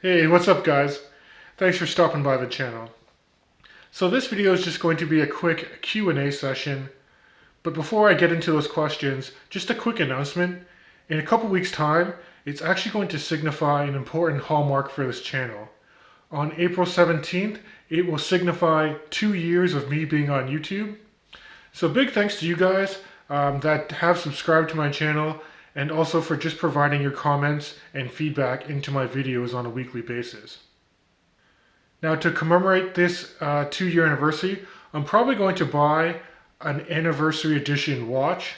Hey, what's up guys? Thanks for stopping by the channel. So this video is just going to be a quick Q&A session, but before I get into those questions, just a quick announcement. In a couple weeks time, it's actually going to signify an important hallmark for this channel. On April 17th, it will signify 2 years of me being on YouTube. So big thanks to you guys that have subscribed to my channel and also for just providing your comments and feedback into my videos on a weekly basis. Now to commemorate this 2-year anniversary, I'm probably going to buy an anniversary edition watch.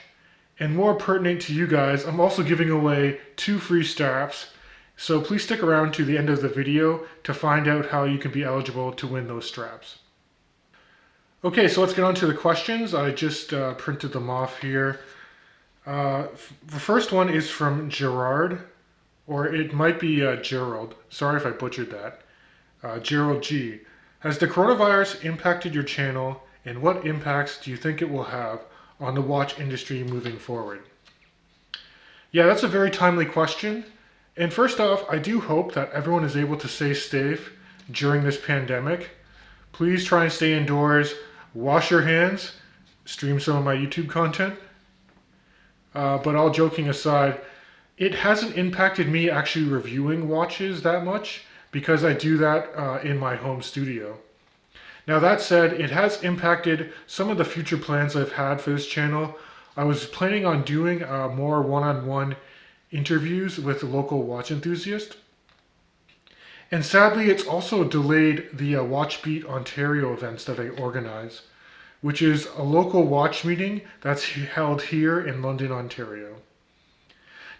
And more pertinent to you guys, I'm also giving away 2 free straps. So please stick around to the end of the video to find out how you can be eligible to win those straps. Okay, so let's get on to the questions. I just printed them off here. The first one is from Gerard, or it might be Gerald. Sorry if I butchered that. Gerald G. Has the coronavirus impacted your channel, and what impacts do you think it will have on the watch industry moving forward? Yeah, that's a very timely question. And first off, I do hope that everyone is able to stay safe during this pandemic. Please try and stay indoors, wash your hands, stream some of my YouTube content. But all joking aside, it hasn't impacted me actually reviewing watches that much because I do that in my home studio. Now that said, it has impacted some of the future plans I've had for this channel. I was planning on doing more one-on-one interviews with local watch enthusiasts. And sadly, it's also delayed the Watch Beat Ontario events that I organize, which is a local watch meeting that's held here in London, Ontario.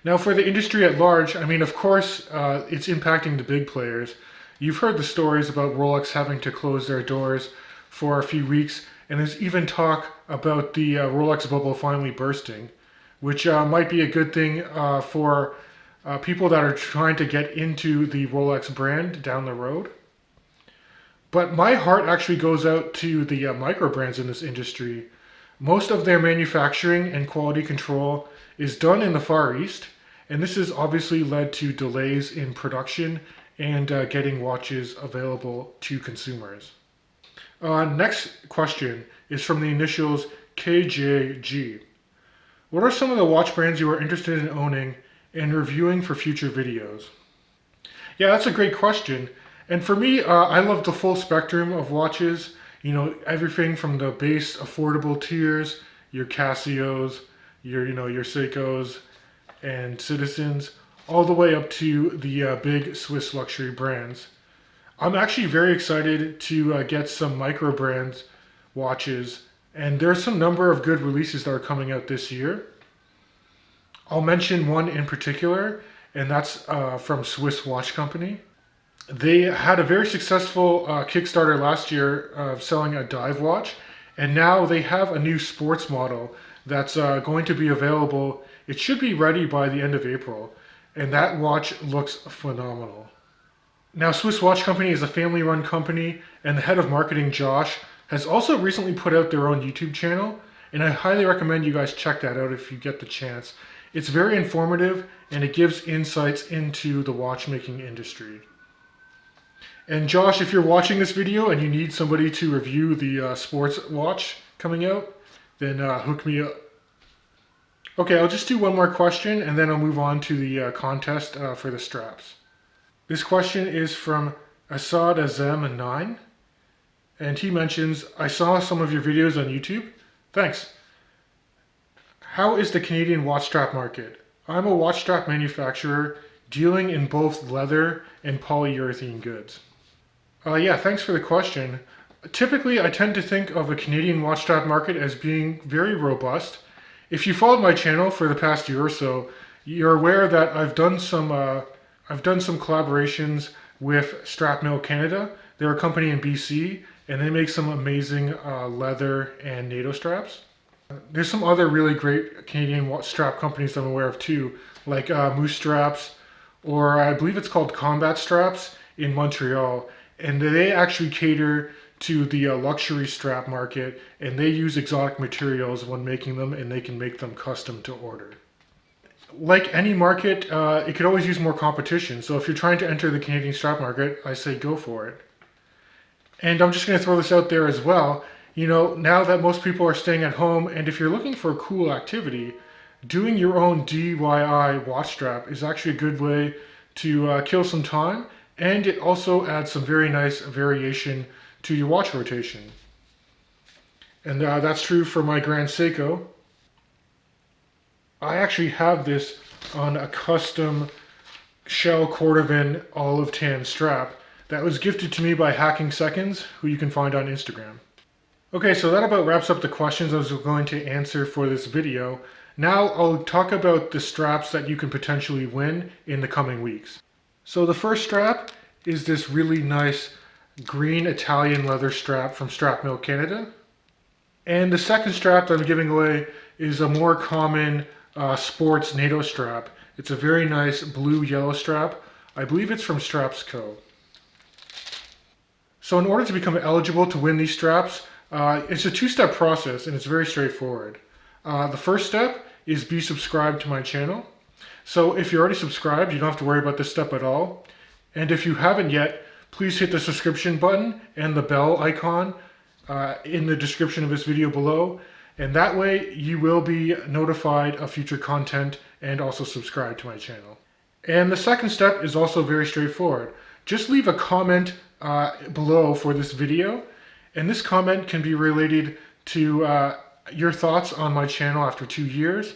Now for the industry at large, I mean, of course, it's impacting the big players. You've heard the stories about Rolex having to close their doors for a few weeks, and there's even talk about the Rolex bubble finally bursting, which might be a good thing for people that are trying to get into the Rolex brand down the road. But my heart actually goes out to the micro brands in this industry. Most of their manufacturing and quality control is done in the Far East, and this has obviously led to delays in production and getting watches available to consumers. Next question is from the initials KJG. What are some of the watch brands you are interested in owning and reviewing for future videos? Yeah, that's a great question. And for me, I love the full spectrum of watches. You know, everything from the base affordable tiers, your Casios, your Seikos and Citizens, all the way up to the big Swiss luxury brands. I'm actually very excited to get some micro brands watches, and there's some number of good releases that are coming out this year. I'll mention one in particular, and that's from Swiss Watch Company. They had a very successful Kickstarter last year of selling a dive watch, and now they have a new sports model that's going to be available. It should be ready by the end of April, and that watch looks phenomenal. Now, Swiss Watch Company is a family-run company, and the head of marketing, Josh, has also recently put out their own YouTube channel, and I highly recommend you guys check that out if you get the chance. It's very informative, and it gives insights into the watchmaking industry. And Josh, if you're watching this video and you need somebody to review the sports watch coming out, then hook me up. Okay, I'll just do one more question and then I'll move on to the contest for the straps. This question is from Assad Azam9, and he mentions, I saw some of your videos on YouTube. Thanks. How is the Canadian watch strap market? I'm a watch strap manufacturer dealing in both leather and polyurethane goods. Yeah, thanks for the question. Typically, I tend to think of a Canadian watch strap market as being very robust. If you followed my channel for the past year or so, you're aware that I've done some collaborations with Strap Mill Canada. They're a company in BC, and they make some amazing leather and NATO straps. There's some other really great Canadian strap companies I'm aware of too, like Moose Straps, or I believe it's called Combat Straps in Montreal. And they actually cater to the luxury strap market, and they use exotic materials when making them, and they can make them custom to order. Like any market, it could always use more competition. So if you're trying to enter the Canadian strap market, I say go for it. And I'm just going to throw this out there as well. You know, now that most people are staying at home, and if you're looking for a cool activity, doing your own DIY watch strap is actually a good way to kill some time, and it also adds some very nice variation to your watch rotation. And that's true for my Grand Seiko. I actually have this on a custom shell cordovan olive tan strap that was gifted to me by Hacking Seconds, who you can find on Instagram. Okay, so that about wraps up the questions I was going to answer for this video. Now I'll talk about the straps that you can potentially win in the coming weeks. So the first strap is this really nice green Italian leather strap from Strap Mill Canada. And the second strap that I'm giving away is a more common sports NATO strap. It's a very nice blue-yellow strap. I believe it's from StarpsCo. So in order to become eligible to win these straps, it's a two-step process and it's very straightforward. The first step is be subscribed to my channel. So if you're already subscribed, you don't have to worry about this step at all. And if you haven't yet, please hit the subscription button and the bell icon in the description of this video below. And that way you will be notified of future content and also subscribe to my channel. And the second step is also very straightforward. Just leave a comment below for this video, and this comment can be related to your thoughts on my channel after 2 years,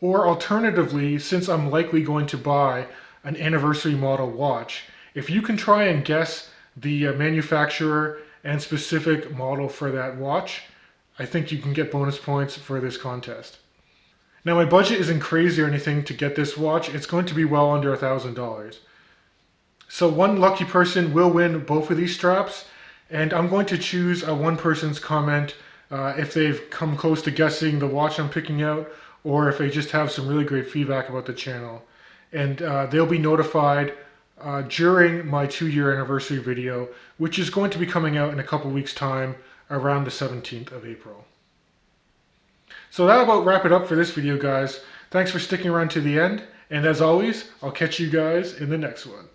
or alternatively, since I'm likely going to buy an anniversary model watch, if you can try and guess the manufacturer and specific model for that watch, I think you can get bonus points for this contest. Now my budget isn't crazy or anything to get this watch. It's going to be well under $1,000. So one lucky person will win both of these straps, and I'm going to choose one person's comment if they've come close to guessing the watch I'm picking out, or if they just have some really great feedback about the channel. And they'll be notified during my 2-year anniversary video, which is going to be coming out in a couple weeks' time, around the 17th of April. So that'll about wrap it up for this video, guys. Thanks for sticking around to the end, and as always, I'll catch you guys in the next one.